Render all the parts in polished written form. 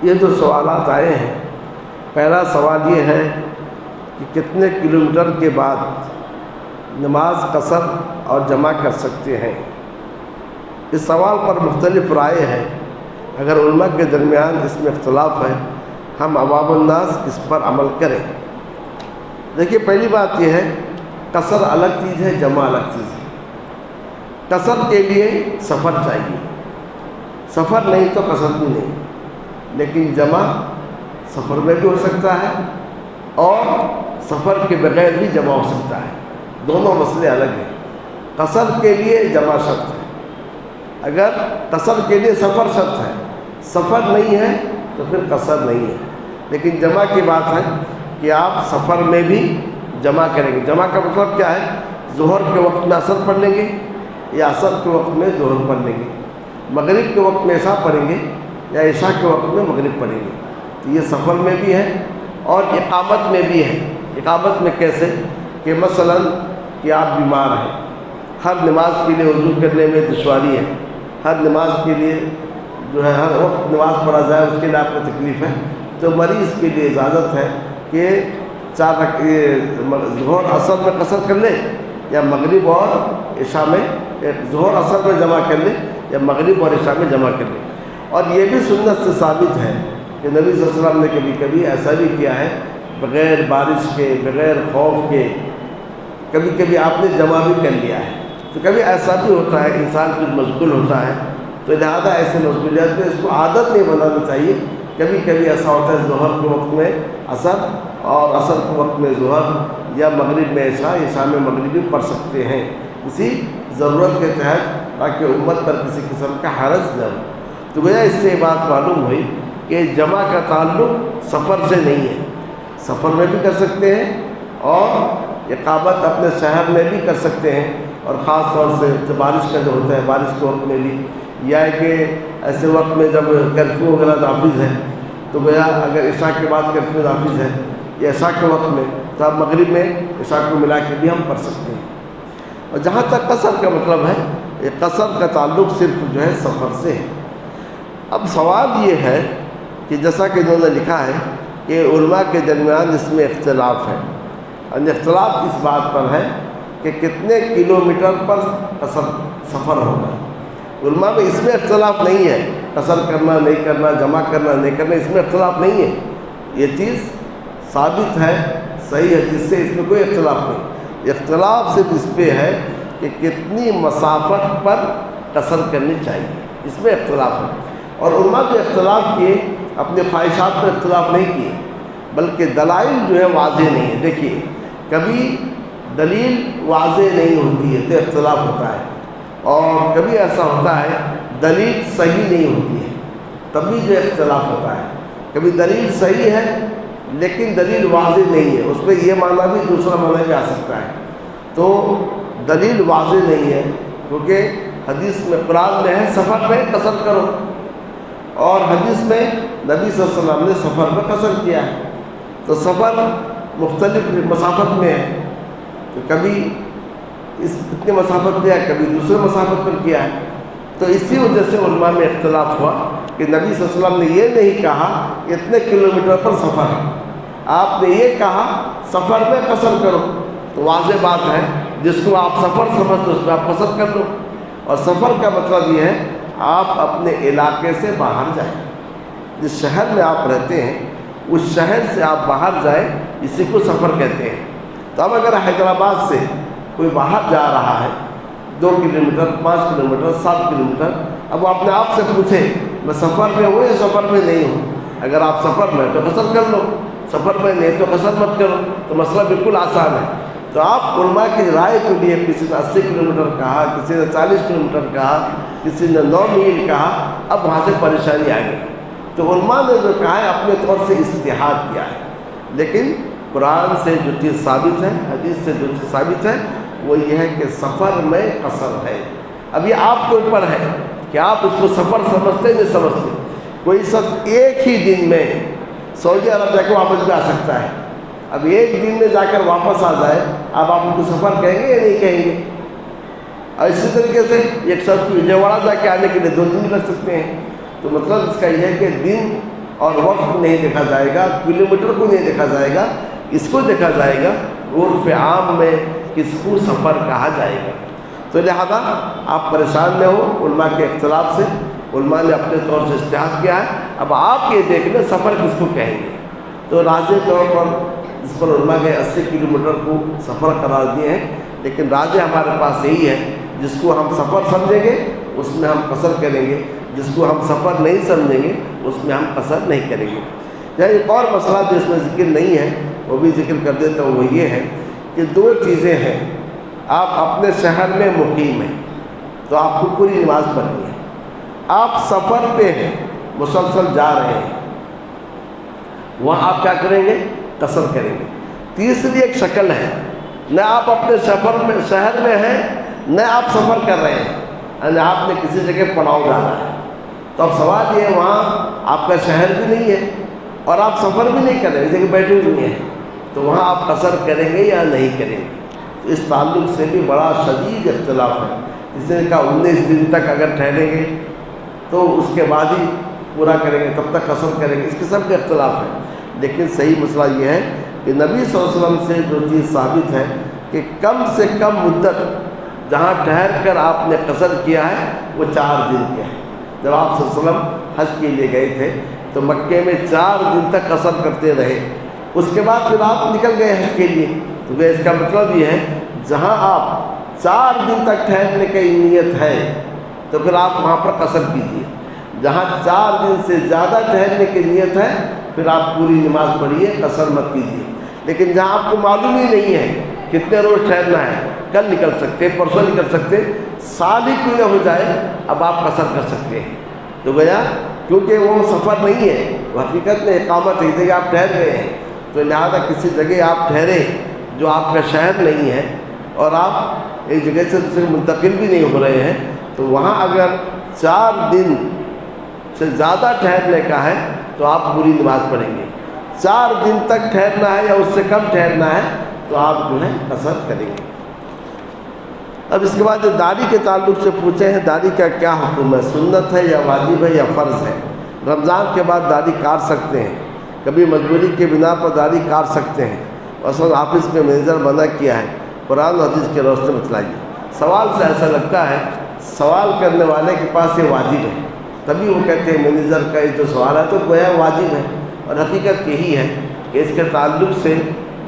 یہ جو سوالات آئے ہیں، پہلا سوال یہ ہے کہ کتنے کلومیٹر کے بعد نماز قصر اور جمع کر سکتے ہیں؟ اس سوال پر مختلف رائے ہیں۔ اگر علماء کے درمیان اس میں اختلاف ہے، ہم عوام الناس اس پر عمل کریں۔ دیکھیے، پہلی بات یہ ہے، قصر الگ چیز ہے، جمع الگ چیز ہے۔ قصر کے لیے سفر چاہیے، سفر نہیں تو قصر بھی نہیں، لیکن جمع سفر میں بھی ہو سکتا ہے اور سفر کے بغیر بھی جمع ہو سکتا ہے، دونوں مسئلے الگ ہیں۔ قصر کے لیے جمع شرط ہے، اگر قصر کے لیے سفر شرط ہے، سفر نہیں ہے تو پھر قصر نہیں ہے۔ لیکن جمع کی بات ہے کہ آپ سفر میں بھی جمع کریں گے۔ جمع کا مطلب کیا ہے؟ ظہر کے وقت میں عصر پڑھ لیں گے یا عصر کے وقت میں ظہر پڑھ لیں گے، مغرب کے وقت میں عشاء پڑھیں گے یا عشاء کے وقت میں مغرب پڑھیں گے۔ تو یہ سفر میں بھی ہے اور اقامت میں بھی ہے۔ اقامت میں کیسے؟ کہ مثلا کہ آپ بیمار ہیں، ہر نماز کے لیے وضو کرنے میں دشواری ہے، ہر نماز کے لیے جو ہے ہر وقت نماز پڑھا جائے اس کے لیے آپ کو تکلیف ہے، تو مریض کے لیے اجازت ہے کہ ظہر عصر میں قصر کر لے یا مغرب اور عشاء میں، ظہر عصر میں جمع کر لے یا مغرب اور عشاء میں جمع کر لے۔ اور یہ بھی سنت سے ثابت ہے کہ نبی صلی اللہ علیہ وسلم نے کبھی کبھی ایسا بھی کیا ہے، بغیر بارش کے، بغیر خوف کے، کبھی کبھی آپ نے جمع بھی کر لیا ہے۔ تو کبھی ایسا بھی ہوتا ہے، انسان کچھ مشغول ہوتا ہے، تو لہٰذا ایسے مشغولیات میں اس کو عادت نہیں بنانا چاہیے۔ کبھی کبھی ایسا ہوتا ہے ظہر کے وقت میں عصر اور عصر کے وقت میں ظہر، یا مغرب میں عشاء، عشاء میں مغرب بھی پڑھ سکتے ہیں، اسی ضرورت کے تحت، تاکہ امت پر کسی قسم کا حرج نہ ہو۔ تو گویا اس سے بات معلوم ہوئی کہ جمع کا تعلق سفر سے نہیں ہے، سفر میں بھی کر سکتے ہیں اور اقامت اپنے شہر میں بھی کر سکتے ہیں، اور خاص طور سے جب بارش کا جو ہوتا ہے، بارش کے وقت میں بھی، یا کہ ایسے وقت میں جب کرفیو وغیرہ نافذ ہے، تو گویا اگر عشاء کے بعد کرفیو نافذ ہے یا عشاء کے وقت میں، تو اب مغرب میں عشاء کو ملا کے بھی ہم پڑھ سکتے ہیں۔ اور جہاں تک قصر کا مطلب ہے، یہ قصر کا تعلق صرف جو ہے سفر سے ہے۔ اب سوال یہ ہے کہ جیسا کہ انہوں نے لکھا ہے کہ علماء کے درمیان اس میں اختلاف ہے، اور اختلاف اس بات پر ہے کہ کتنے کلومیٹر پر قصر سفر ہوگا۔ علماء میں اس میں اختلاف نہیں ہے، قصر کرنا نہیں کرنا، جمع کرنا نہیں کرنا، اس میں اختلاف نہیں ہے۔ یہ چیز ثابت ہے صحیح حدیث سے، اس میں کوئی اختلاف نہیں۔ اختلاف صرف اس پہ ہے کہ کتنی مسافت پر قصر کرنی چاہیے، اس میں اختلاف ہے۔ اور علماء جو اختلاف کیے، اپنے خواہشات میں اختلاف نہیں کیے، بلکہ دلائل جو ہے واضح نہیں ہے۔ دیکھیے، کبھی دلیل واضح نہیں ہوتی ہے تو اختلاف ہوتا ہے، اور کبھی ایسا ہوتا ہے دلیل صحیح نہیں ہوتی ہے، تب بھی جو اختلاف ہوتا ہے۔ کبھی دلیل صحیح ہے لیکن دلیل واضح نہیں ہے، اس میں یہ معنی بھی دوسرا معنی بھی آ سکتا ہے، تو دلیل واضح نہیں ہے، کیونکہ حدیث میں، قرآن میں ہے سفر میں قصر کرو، اور حدیث میں نبی صلی اللہ علیہ وسلم نے سفر میں قصر کیا ہے، تو سفر مختلف مسافت میں ہے، تو کبھی اتنے مسافت پہ ہے، کبھی دوسرے مسافت پر کیا ہے۔ تو اسی وجہ سے علماء میں اختلاف ہوا کہ نبی صلی اللہ علیہ وسلم نے یہ نہیں کہا کہ اتنے کلومیٹر پر سفر ہے، آپ نے یہ کہا سفر میں قصر کرو، تو واضح بات ہے، جس کو آپ سفر سمجھتے اس میں آپ قصر کر لو۔ اور سفر کا مطلب یہ ہے آپ اپنے علاقے سے باہر جائیں، جس شہر میں آپ رہتے ہیں اس شہر سے آپ باہر جائیں، اسی کو سفر کہتے ہیں۔ تو اب اگر حیدرآباد سے کوئی باہر جا رہا ہے 2 کلومیٹر، 5 کلومیٹر، 7 کلومیٹر، اب وہ اپنے آپ سے پوچھے میں سفر میں ہوں یا سفر میں نہیں ہوں؟ اگر آپ سفر میں تو قصر کر لو، سفر میں نہیں تو قصر مت کرو، تو مسئلہ بالکل آسان ہے۔ تو آپ علماء کی رائے کے لیے، کسی نے 80 کلومیٹر کہا، کسی نے 40 کلومیٹر کہا، کسی نے 9 میل کہا، اب وہاں سے پریشانی آ گئی۔ تو علماء نے جو کہا ہے اپنے طور سے اجتہاد کیا ہے، لیکن قرآن سے جو چیز ثابت ہے، حدیث سے جو چیز ثابت ہے، وہ یہ ہے کہ سفر میں قصر ہے۔ اب یہ آپ کے اوپر ہے کہ آپ اس کو سفر سمجھتے نہیں سمجھتے۔ کوئی شخص ایک ہی دن میں سعودی عرب جا کے واپس بھی آ سکتا ہے، اب ایک دن میں جا کر واپس آ جائے، اب آپ ان کو سفر کہیں گے یا نہیں کہیں گے؟ اور اسی طریقے سے ایک شخص کو وجے واڑہ جا کے آنے کے لیے 2 دن لگ سکتے ہیں۔ تو مطلب اس کا یہ ہے کہ دن اور وقت نہیں دیکھا جائے گا، کلومیٹر کو نہیں دیکھا جائے گا، اس کو دیکھا جائے گا عرف عام میں کس کو سفر کہا جائے گا۔ تو لہذا آپ پریشان نہ ہو علماء کے اختلاف سے، علماء نے اپنے طور سے اجتہاد کیا ہے، اب آپ یہ دیکھ لیں سفر کس کو کہیں گے۔ تو راجح طور پر اس پر علماء کے 80 کلومیٹر کو سفر قرار دیے ہیں، لیکن راجح ہمارے پاس یہی ہے جس کو ہم سفر سمجھیں گے اس میں ہم قصر کریں گے، جس کو ہم سفر نہیں سمجھیں گے اس میں ہم قصر نہیں کریں گے۔ یعنی ایک اور مسئلہ جو اس میں ذکر نہیں ہے وہ بھی ذکر کر دیتا ہوں، وہ یہ ہے کہ دو چیزیں ہیں، آپ اپنے شہر میں مقیم ہیں تو آپ کو پوری نماز پڑھنی ہے، آپ سفر پہ ہیں مسلسل جا رہے ہیں وہاں آپ کیا کریں گے؟ قصر کریں گے۔ تیسری ایک شکل ہے، نہ آپ اپنے شہر میں ہیں نہ آپ سفر کر رہے ہیں، یعنی آپ نے کسی جگہ پڑاؤ ڈالا ہے، تو اب سوال یہ ہے وہاں آپ کا شہر بھی نہیں ہے اور آپ سفر بھی نہیں کر رہے ہیں، جگہ بیٹھے ہوئے ہیں، تو وہاں آپ قصر کریں گے یا نہیں کریں گے؟ تو اس تعلق سے بھی بڑا شدید اختلاف ہے۔ کسی نے کہا 19 دن تک اگر ٹھہریں گے تو اس کے بعد ہی پورا کریں گے، تب تک قصر کریں گے، اس قسم کے اختلاف ہے۔ لیکن صحیح مسئلہ یہ ہے کہ نبی صلی اللہ علیہ وسلم سے جو چیز ثابت ہے کہ کم سے کم مدت جہاں ٹھہر کر آپ نے قصر کیا ہے وہ 4 دن کے ہے۔ جب آپ صلی اللہ علیہ وسلم حج کے لیے گئے تھے تو مکے میں 4 دن تک قصر کرتے رہے، اس کے بعد پھر آپ نکل گئے حج کے لیے۔ تو اس کا مطلب یہ ہے جہاں آپ 4 دن تک ٹھہرنے کی نیت ہے تو پھر آپ وہاں پر قصر کیجیے، جہاں 4 دن سے زیادہ ٹھہرنے کی نیت ہے پھر آپ پوری نماز پڑھیے، قصر مت کیجیے۔ لیکن جہاں آپ کو معلوم ہی نہیں ہے کتنے روز ٹھہرنا ہے، کل نکل سکتے، پرسوں نکل سکتے، سال ہی کیوں نہ ہو جائے، اب آپ قصر کر سکتے ہیں۔ تو گیا کیونکہ وہ سفر نہیں ہے، وہ حقیقت میں اقامت ہے، اس جگہ آپ ٹھہر گئے ہیں، تو لہٰذا کسی جگہ آپ ٹھہرے جو آپ کا شہر نہیں ہے اور آپ ایک جگہ سے دوسرے منتقل بھی نہیں ہو رہے ہیں، تو وہاں اگر 4 دن سے زیادہ ٹھہرنے کا ہے تو آپ پوری نماز پڑھیں گے۔ 4 دن تک ٹھہرنا ہے یا اس سے کم ٹھہرنا ہے تو آپ جو ہے قصر کریں گے۔ اب اس کے بعد داڑھی کے تعلق سے پوچھے ہیں داڑھی کا کیا حکم ہے، سنت ہے یا واجب ہے یا فرض ہے؟ رمضان کے بعد داڑھی کاٹ سکتے ہیں، کبھی مجبوری کے بنا پر داڑھی کاٹ سکتے ہیں، اصل آفس میں مینیجر منع کیا ہے، قرآن و حدیث کے روشنی میں بتلائیے۔ سوال سے ایسا لگتا ہے سوال کرنے والے کے پاس یہ واجب ہے، تبھی وہ کہتے ہیں مینیجر کا یہ جو سوال ہے تو گویا واجب ہے، اور حقیقت یہی ہے کہ اس کے تعلق سے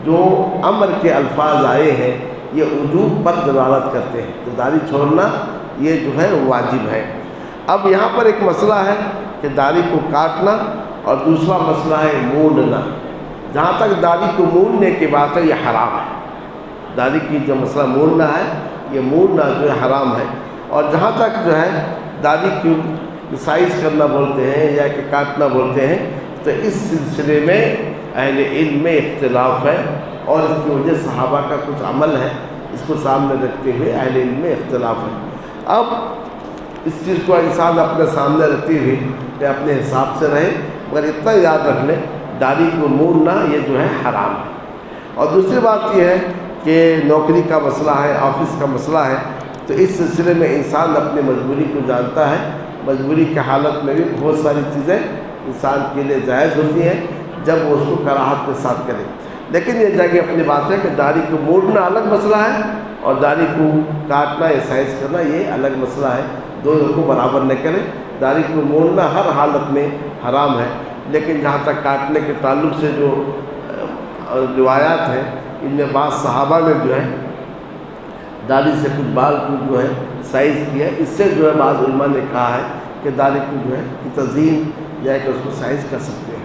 جو امر کے الفاظ آئے ہیں یہ وجوب پر دلالت کرتے ہیں، تو داڑھی چھوڑنا یہ جو ہے واجب ہے۔ اب یہاں پر ایک مسئلہ ہے کہ داڑھی کو کاٹنا اور دوسرا مسئلہ ہے مونڈنا۔ جہاں تک داڑھی کو مونڈنے کی بات ہے یہ حرام ہے، داڑھی کی جو مسئلہ مونڈنا ہے یہ مونڈنا جو ہے حرام ہے، اور جہاں تک جو ہے داڑھی کی سائز کرنا بولتے ہیں یا کہ کاٹنا بولتے ہیں تو اس سلسلے میں اہل علم میں اختلاف ہے، اور اس کی وجہ صحابہ کا کچھ عمل ہے، اس کو سامنے رکھتے ہوئے اہل علم میں اختلاف ہے۔ اب اس چیز کو انسان اپنے سامنے رکھتے ہوئے کہ اپنے حساب سے رہے، مگر اتنا یاد رکھ لیں داڑھی کو مونڈنا یہ جو ہے حرام ہے۔ اور دوسری بات یہ ہے کہ نوکری کا مسئلہ ہے، آفس کا مسئلہ ہے، تو اس سلسلے میں انسان اپنی مجبوری کو جانتا ہے، مجبوری کی حالت میں بھی بہت ساری چیزیں انسان کے لیے جائز ہوتی ہیں جب وہ اس کو کراہت کے ساتھ کرے، لیکن یہ جگہ اپنی بات ہے کہ داڑھی کو مونڈنا الگ مسئلہ ہے اور داڑھی کو کاٹنا یا سائز کرنا یہ الگ مسئلہ ہے، دونوں کو برابر نہ کریں۔ داڑھی کو مونڈنا ہر حالت میں حرام ہے، لیکن جہاں تک کاٹنے کے تعلق سے جو روایات ہیں ان میں بعض صحابہ نے جو ہے داڑھی سے کچھ بال کو جو ہے سائز کیا، اس سے جو ہے بعض علماء نے کہا ہے کہ داڑھی کو جو ہے تزئین یا کہ اس کو سائز کر سکتے ہیں۔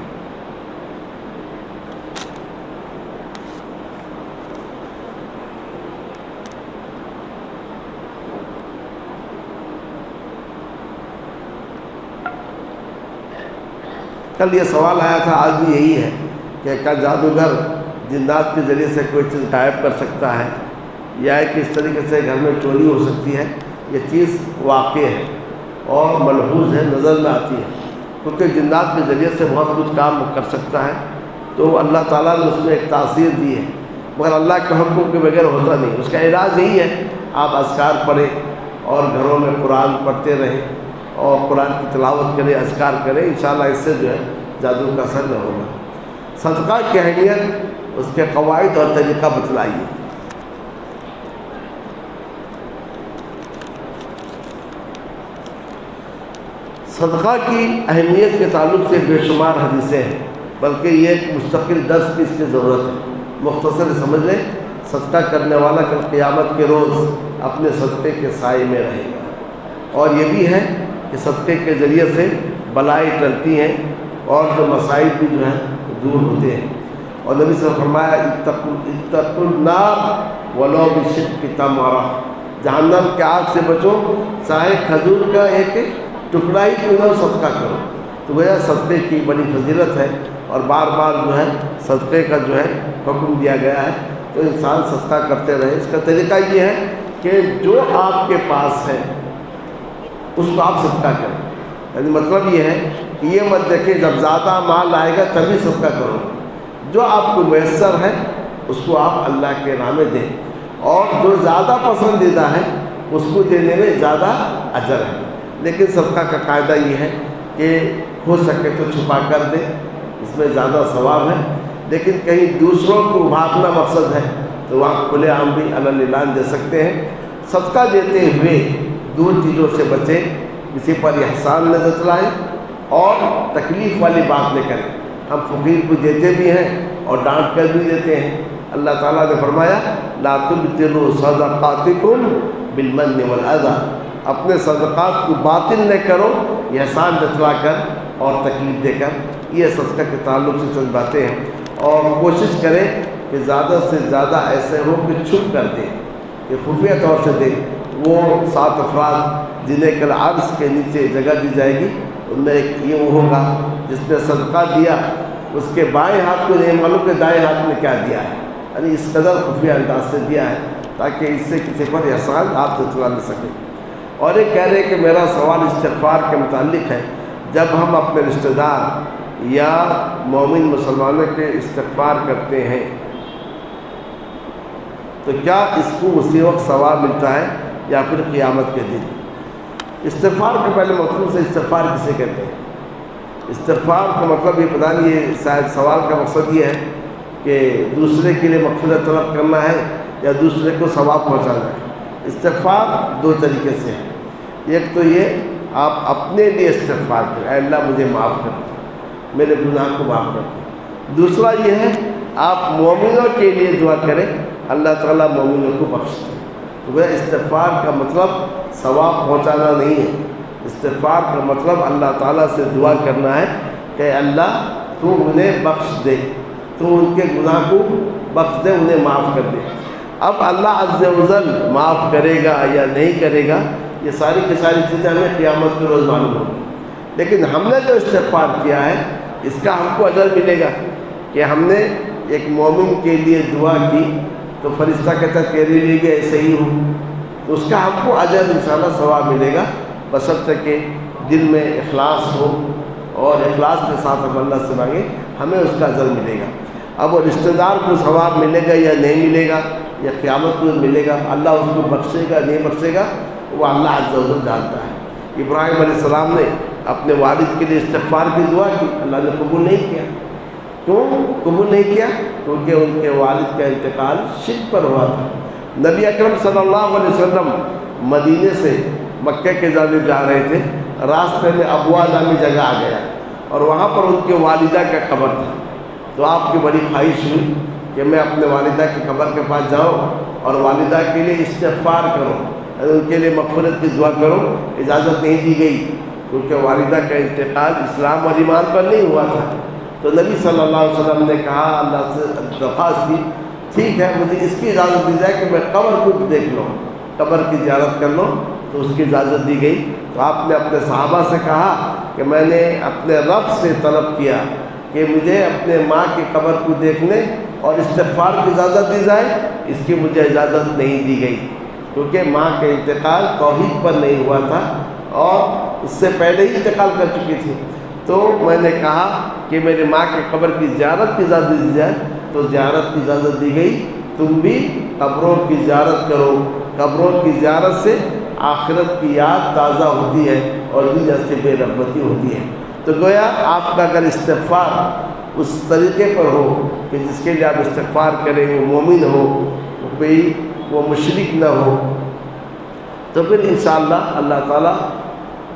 کل یہ سوال آیا تھا، آج بھی یہی ہے کہ کیا جادوگر جنات کے ذریعے سے کوئی چیز غائب کر سکتا ہے یا کس طریقے سے گھر میں چوری ہو سکتی ہے؟ یہ چیز واقع ہے اور ملحوظ ہے، نظر میں آتی ہے، کیونکہ جنات کے ذریعے سے بہت کچھ کام کر سکتا ہے، تو اللہ تعالیٰ نے اس میں ایک تاثیر دی ہے، مگر اللہ کے حکم کے بغیر ہوتا نہیں۔ اس کا علاج یہی ہے آپ اذکار پڑھیں اور گھروں میں قرآن پڑھتے رہیں اور قرآن کی تلاوت کریں، اذکار کریں، انشاءاللہ اس سے جو ہے جادو کا اثر نہ ہوگا۔ صدقہ کی اہمیت، اس کے قواعد اور طریقہ بتلائیے۔ صدقہ کی اہمیت کے تعلق سے بے شمار حدیثیں ہیں، بلکہ یہ ایک مستقل درس کی اس کی ضرورت ہے۔ مختصر سمجھ لیں، صدقہ کرنے والا کل قیامت کے روز اپنے صدقے کے سائے میں رہے گا، اور یہ بھی ہے کہ صدقے کے ذریعے سے بلائیں ٹلتی ہیں اور جو مسائل بھی جو ہیں دور ہوتے ہیں۔ اور نبی صلی اللہ علیہ وسلم نے فرمایا اتقوا النار ولو بشق تمرہ، جہنم کے آگ سے بچو چاہے کھجور کا ایک ٹکڑا ہی کیوں نہ صدقہ کرو۔ تو گویا صدقے کی بڑی فضیلت ہے، اور بار بار جو ہے صدقے کا جو ہے حکم دیا گیا ہے، تو انسان صدقہ کرتے رہے۔ اس کا طریقہ یہ ہے کہ جو آپ کے پاس ہے اس کو آپ صدقہ کریں، یعنی مطلب یہ ہے کہ یہ مت دیکھیں جب زیادہ مال آئے گا تبھی صدقہ کرو، جو آپ کو میسر ہے اس کو آپ اللہ کے راہ میں دیں، اور جو زیادہ پسندیدہ ہے اس کو دینے میں زیادہ اجر ہے۔ لیکن صدقہ کا قاعدہ یہ ہے کہ ہو سکے تو چھپا کر دیں، اس میں زیادہ ثواب ہے، لیکن کہیں دوسروں کو ابھارنا مقصد ہے تو وہاں کھلے عام بھی علی اعلان دے سکتے ہیں۔ صدقہ دیتے ہوئے دو چیزوں سے بچیں، کسی پر احسان نہ جتلائیں اور تکلیف والی بات نہ کریں۔ ہم فقیر کو دیتے بھی ہیں اور ڈانٹ کر بھی دیتے ہیں۔ اللہ تعالیٰ نے فرمایا لا تبطلوا صدقاتکم بالمن والاذی، اپنے صدقات کو باطل نہ کرو احسان جتلا کر اور تکلیف دے کر۔ یہ صدقہ کے تعلق سے چند باتیں ہیں، اور کوشش کریں کہ زیادہ سے زیادہ ایسے ہو کہ چھپ کر دیں، کہ خفیہ طور سے دیں۔ وہ 7 افراد جنہیں کل عرش کے نیچے جگہ دی جائے گی، ان میں ایک یہ وہ ہوگا جس نے صدقہ دیا اس کے بائیں ہاتھ کو نہیں معلوم کہ دائیں ہاتھ میں کیا دیا ہے، یعنی اس قدر خفیہ انداز سے دیا ہے تاکہ اس سے کسی پر احسان آپ جتلا نہ سکیں۔ اور یہ کہہ رہے کہ میرا سوال استغفار کے متعلق ہے، جب ہم اپنے رشتہ دار یا مومن مسلمانوں کے استغفار کرتے ہیں تو کیا اس کو اسی وقت ثواب ملتا ہے یا پھر قیامت کے دن؟ استغفار کے پہلے مطلب سے استغفار کسے کہتے ہیں؟ استغفار کا مطلب یہ پتہ نہیں، یہ شاید سوال کا مقصد یہ ہے کہ دوسرے کے لیے مغفرت طلب کرنا ہے یا دوسرے کو ثواب پہنچانا ہے۔ استغفار 2 طریقے سے ہے، ایک تو یہ آپ اپنے لیے استغفار کریں، اے اللہ مجھے معاف کر دے، میرے گناہ کو معاف کر دے۔ دوسرا یہ ہے آپ مومنوں کے لیے دعا کریں، اللہ تعالیٰ مومنوں کو بخش دے۔ تو وہ استغفار کا مطلب ثواب پہنچانا نہیں ہے، استغفار کا مطلب اللہ تعالیٰ سے دعا کرنا ہے کہ اللہ تو انہیں بخش دے، تو ان کے گناہ کو بخش دے، انہیں معاف کر دے۔ اب اللہ عز و جل معاف کرے گا یا نہیں کرے گا یہ ساری کی ساری چیزیں ہمیں قیامت کے روز معلوم ہوگی، لیکن ہم نے جو استغفار کیا ہے اس کا ہم کو اجر ملے گا کہ ہم نے ایک مومن کے لیے دعا کی تو فرشتہ کہتا ہے تیرے لیے بھی ایسے ہی ہو، تو اس کا ہم کو اجر انشاءاللہ ثواب ملے گا، بشرطے کہ دل میں اخلاص ہو اور اخلاص کے ساتھ ہم اللہ سے مانگیں، ہمیں اس کا اجر ملے گا۔ اب وہ رشتہ دار کو ثواب ملے گا یا نہیں ملے گا یا قیامت کو ملے گا، اللہ اس کو بخشے گا نہیں بخشے گا وہ اللہ عز و جل جانتا ہے۔ ابراہیم علیہ السلام نے اپنے والد کے لیے استغفار کی دعا کی، اللہ نے قبول نہیں کیا۔ کیوں قبول نہیں کیا؟ کیونکہ ان کے والد کا انتقال شرک پر ہوا تھا۔ نبی اکرم صلی اللہ علیہ وسلم مدینے سے مکہ کے جانب جا رہے تھے، راستے میں ابوا نامی جگہ آ گیا اور وہاں پر ان کے والدہ کا قبر تھا، تو آپ کی بڑی خواہش ہوئی کہ میں اپنے والدہ کی قبر کے پاس جاؤں اور والدہ کے لیے استغفار کروں، ان کے لیے مغفرت کی دعا کروں۔ اجازت نہیں دی گئی کیونکہ والدہ کا انتقال اسلام اور ایمان پر نہیں ہوا تھا۔ تو نبی صلی اللہ علیہ وسلم نے کہا، اللہ سے درخواست کی، ٹھیک ہے مجھے اس کی اجازت دی جائے کہ میں قبر کو دیکھ لوں، قبر کی زیارت کر لوں، تو اس کی اجازت دی گئی۔ تو آپ نے اپنے صحابہ سے کہا کہ میں نے اپنے رب سے طلب کیا کہ مجھے اپنے ماں کی قبر کو دیکھنے اور استغفار کی اجازت دی جائے، اس کی مجھے اجازت نہیں دی گئی کیونکہ ماں کا انتقال توحید پر نہیں ہوا تھا اور اس سے پہلے ہی انتقال کر چکی تھی۔ تو میں نے کہا کہ میری ماں کی قبر کی زیارت کی اجازت دی جائے، تو زیارت کی اجازت دی گئی۔ تم بھی قبروں کی زیارت کرو، قبروں کی زیارت سے آخرت کی یاد تازہ ہوتی ہے اور دنیا سے بے رغبتی ہوتی ہے۔ تو تو گویا آپ کا اگر استغفار اس طریقے پر ہو کہ جس کے لیے آپ استغفار کریں، وہ مومن ہو، کوئی وہ مشرک نہ ہو، تو پھر انشاءاللہ اللہ تعالیٰ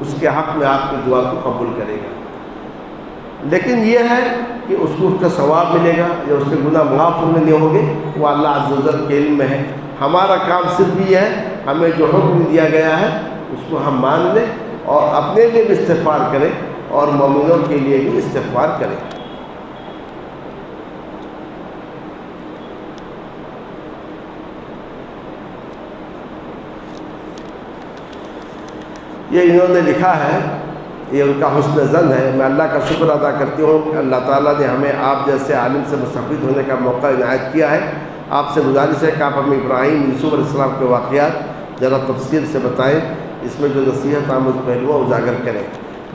اس کے حق میں آپ کی دعا کو قبول کرے گا۔ لیکن یہ ہے کہ اس کو اس کا ثواب ملے گا یا اس کے گناہ معاف ہونے نہیں ہوں گے، وہ اللہ عز و جل کے علم میں ہے۔ ہمارا کام صرف یہ ہے، ہمیں جو حکم دیا گیا ہے اس کو ہم مان لیں اور اپنے لیے بھی استغفار کریں اور مومنوں کے لیے بھی استغفار کریں۔ یہ انہوں نے لکھا ہے، یہ ان کا حسن ظن ہے۔ میں اللہ کا شکر ادا کرتی ہوں کہ اللہ تعالیٰ نے ہمیں آپ جیسے عالم سے مستفید ہونے کا موقع عنایت کیا ہے۔ آپ سے گزارش ہے کہ آپ ہمیں ابراہیم یوسف علیہ السلام کے واقعات ذرا تفصیل سے بتائیں، اس میں جو نصیحت آموز پہلو اجاگر کریں۔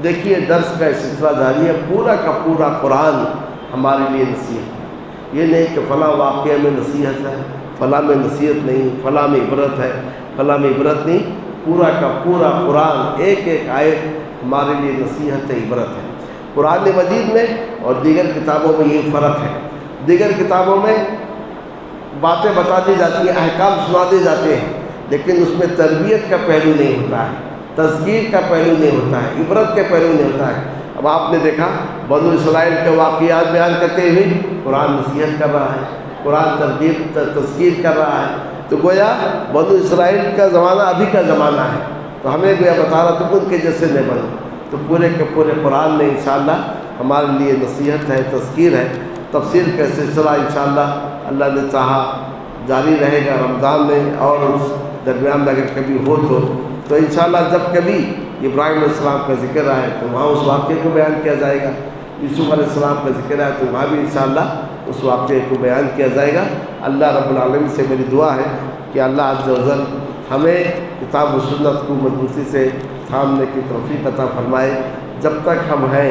دیکھیے درس کا سلسلہ جاری ہے، پورا کا پورا قرآن ہمارے لیے نصیحت ہے۔ یہ نہیں کہ فلاں واقعے میں نصیحت ہے، فلاں میں نصیحت نہیں، فلاں میں عبرت ہے، فلاں میں عبرت نہیں۔ پورا کا پورا قرآن ایک ایک آیت ہمارے لیے نصیحت ہے، عبرت ہے۔ قرآن مجید میں اور دیگر کتابوں میں یہ فرق ہے، دیگر کتابوں میں باتیں بتا دی جاتی ہیں، احکام سنا دی جاتے ہیں، لیکن اس میں تربیت کا پہلو نہیں ہوتا ہے، تذکیر کا پہلو نہیں ہوتا ہے، عبرت کا پہلو نہیں ہوتا ہے۔ اب آپ نے دیکھا بنو اسرائیل کے واقعات بیان کرتے ہوئے قرآن نصیحت کر رہا ہے، قرآن تذکیر کر رہا ہے۔ تو گویا بنو اسرائیل کا زمانہ ابھی کا زمانہ ہے، تو ہمیں گویا بتا رہا تو ان کے جیسے نہیں بنو۔ تو پورے کے پورے قرآن میں انشاءاللہ ہمارے لیے نصیحت ہے، تذکیر ہے۔ تفسیر کا سلسلہ انشاءاللہ اللہ نے چاہا جاری رہے گا رمضان میں، اور اس درمیان میں اگر کبھی ہو تو انشاءاللہ جب کبھی ابراہیم علیہ السلام کا ذکر آئے تو وہاں اس واقعے کو بیان کیا جائے گا، یوسف علیہ السلام کا ذکر آئے تو وہاں بھی انشاءاللہ اس واقعے کو بیان کیا جائے گا۔ اللہ رب العالمین سے میری دعا ہے کہ اللہ عز و جل ہمیں کتاب و سنت کو مضبوطی سے تھامنے کی توفیق عطا فرمائے۔ جب تک ہم ہیں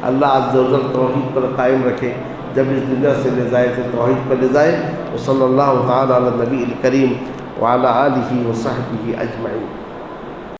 اللہ عز و جل توحید پر قائم رکھے، جب اس دنیا سے لے جائے تو توحید پر لے جائے۔ وصلی اللہ تعالیٰ علی النبی الکریم وعلی آلہ وصحبہ اجمعین۔